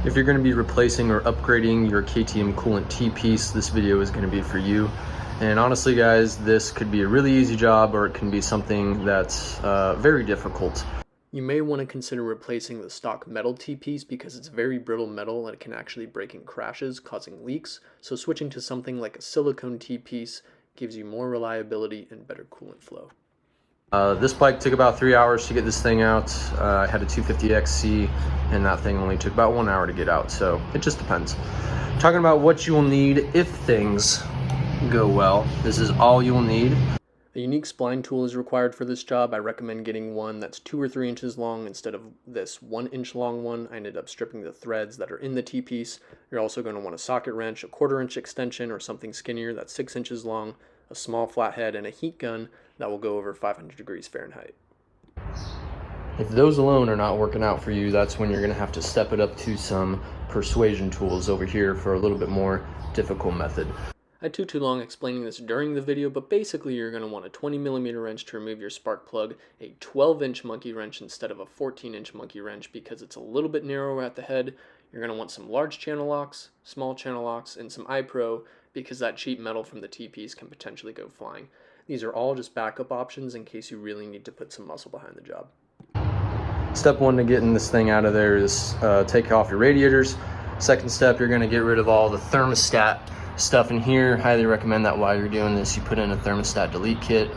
If you're going to be replacing or upgrading your KTM Coolant T piece, this video is going to be for you. And honestly guys, this could be a really easy job, or it can be something that's very difficult. You may want to consider replacing the stock metal T-piece because it's very brittle metal and it can actually break in crashes, causing leaks. So switching to something like a silicone T-piece gives you more reliability and better coolant flow. This bike took about 3 hours to get this thing out. I had a 250XC and that thing only took about 1 hour to get out, so it just depends. Talking about what you will need if things go well, this is all you will need. A unique spline tool is required for this job. I recommend getting one that's 2 or 3 inches long instead of this 1 inch long one. I ended up stripping the threads that are in the T-piece. You're also going to want a socket wrench, a 1/4 inch extension or something skinnier that's 6 inches long, a small flathead, and a heat gun that will go over 500 degrees Fahrenheit. If those alone are not working out for you, that's when you're going to have to step it up to some persuasion tools over here for a little bit more difficult method. I took too long explaining this during the video, but basically you're going to want a 20mm wrench to remove your spark plug, a 12-inch monkey wrench instead of a 14-inch monkey wrench because it's a little bit narrower at the head. You're going to want some large channel locks, small channel locks, and some iPro because that cheap metal from the T-piece can potentially go flying. These are all just backup options in case you really need to put some muscle behind the job. Step 1 to getting this thing out of there is take off your radiators. Second step, you're going to get rid of all the thermostat stuff in here. Highly recommend that while you're doing this you put in a thermostat delete kit.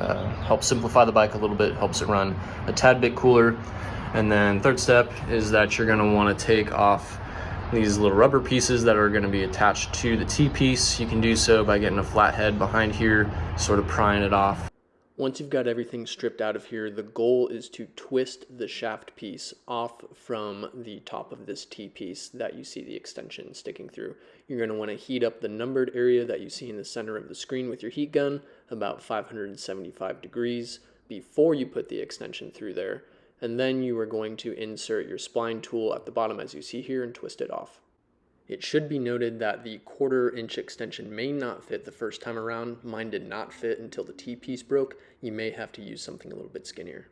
Helps simplify the bike a little bit, helps it run a tad bit cooler. And then third step is that you're going to want to take off these little rubber pieces that are going to be attached to the T-piece. You can do so by getting a flathead behind here, sort of prying it off. Once you've got everything stripped out of here, the goal is to twist the shaft piece off from the top of this T-piece that you see the extension sticking through. You're going to want to heat up the numbered area that you see in the center of the screen with your heat gun, about 575 degrees, before you put the extension through there. And then you are going to insert your spline tool at the bottom as you see here and twist it off. It should be noted that the 1/4 inch extension may not fit the first time around. Mine did not fit until the T-piece broke. You may have to use something a little bit skinnier.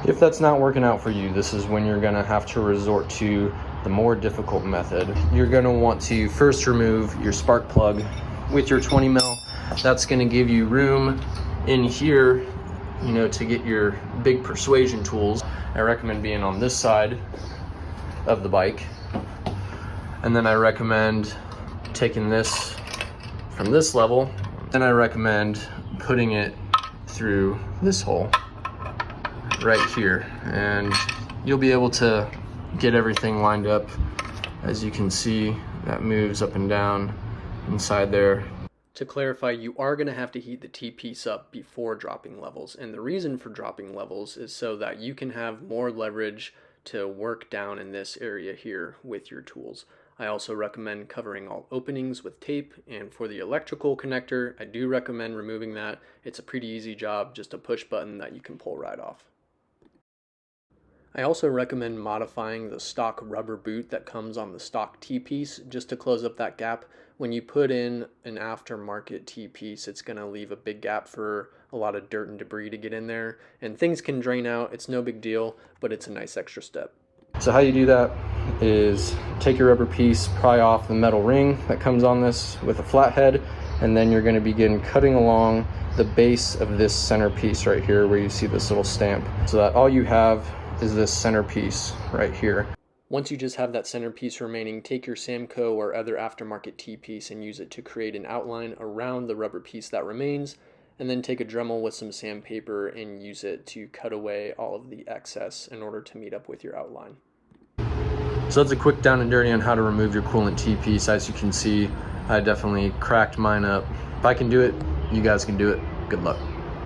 If that's not working out for you, this is when you're going to have to resort to the more difficult method. You're going to want to first remove your spark plug with your 20mm. That's going to give you room in here, you know, to get your big persuasion tools. I recommend being on this side of the bike. And then I recommend taking this from this level. Then I recommend putting it through this hole right here. And you'll be able to get everything lined up. As you can see, that moves up and down inside there. To clarify, you are going to have to heat the T-piece up before dropping levels. And the reason for dropping levels is so that you can have more leverage to work down in this area here with your tools. I also recommend covering all openings with tape, and for the electrical connector, I do recommend removing that. It's a pretty easy job, just a push button that you can pull right off. I also recommend modifying the stock rubber boot that comes on the stock T-piece just to close up that gap. When you put in an aftermarket T-piece, it's going to leave a big gap for a lot of dirt and debris to get in there, and things can drain out. It's no big deal, but it's a nice extra step. So how you do that is take your rubber piece, pry off the metal ring that comes on this with a flathead, and then you're going to begin cutting along the base of this center piece right here where you see this little stamp, so that all you have is this center piece right here. Once you just have that center piece remaining, take your Samco or other aftermarket T-piece and use it to create an outline around the rubber piece that remains, and then take a Dremel with some sandpaper and use it to cut away all of the excess in order to meet up with your outline. So that's a quick down and dirty on how to remove your Coolant T-piece. As you can see, I definitely cracked mine up. If I can do it, you guys can do it. Good luck.